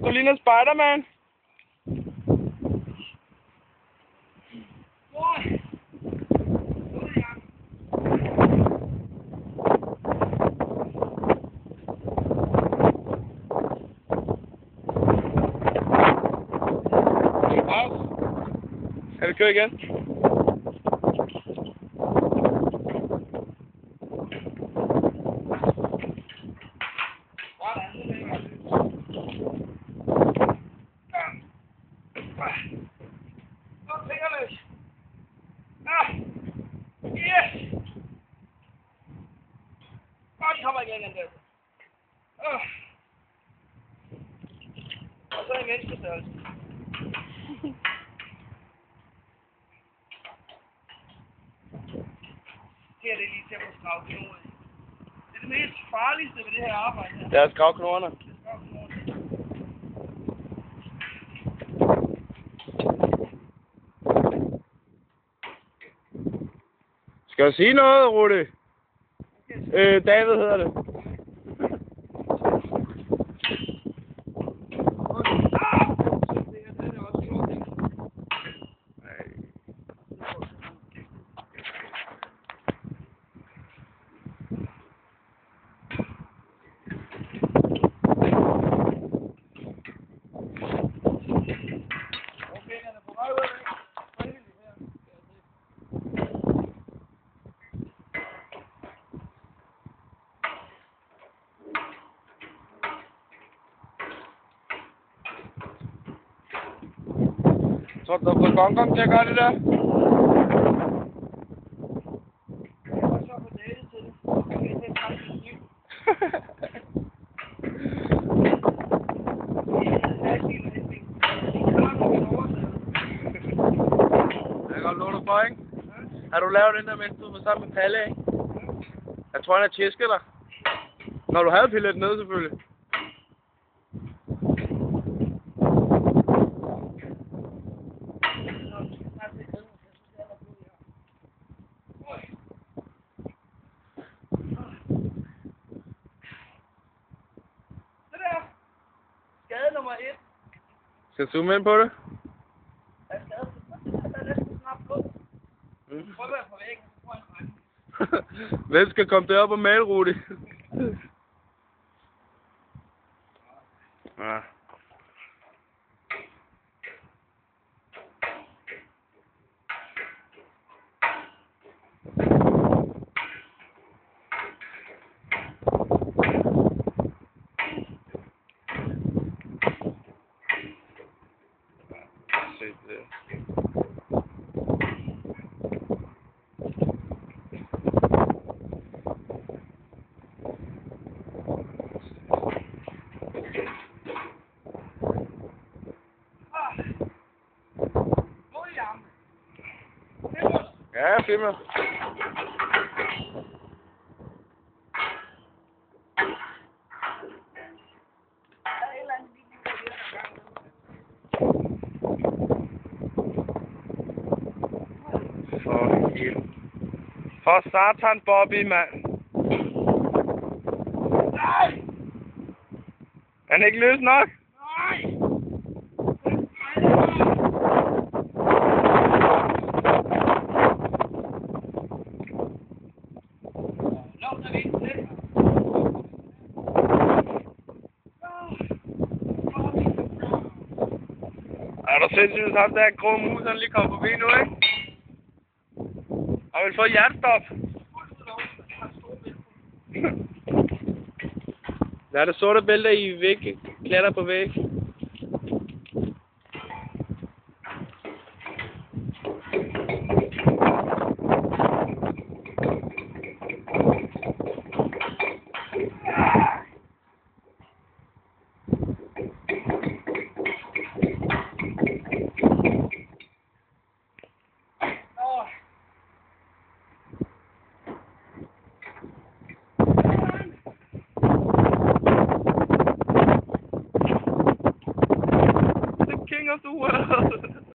Du ligner Spider-Man. Kan vi køre igen? Yes! Godt kommer igen, Andreas. Og så en menneskestørrelse. Her er det lige til at få skravet knoder i. Det er det mest farligste ved det her arbejde her. Det er at skrave knoderne. Skal jeg sige noget, Rudi? David hedder det. Tror du, du har fået gongong til at gøre det der? Jeg var så på datet til det. Jeg kan ikke tage det liv. Jeg kan godt love dig for, ikke? Har du lavet den der, mens du var sammen med Palle, ikke? Jeg tror, han har tjæsket dig. Når du havde pillet ned, selvfølgelig. Skade nummer 1. Skal jeg zoome ind på det? Jeg er skadet. Der er næsten snart blod. Prøv at være på væggen, så får jeg en regning. Hvem skal komme derop og male, Rudi? Ja. Se det. Ja, jeg filmer. For satan, Bobby, mand. Nej! Er den ikke løs nok? Nej! Er du sindssygt, at ham der grå mus, han lige kommer forbi nu, ikke? Han vil få hjertestop. Der er det sorte bælte i væg. Klatter på væg.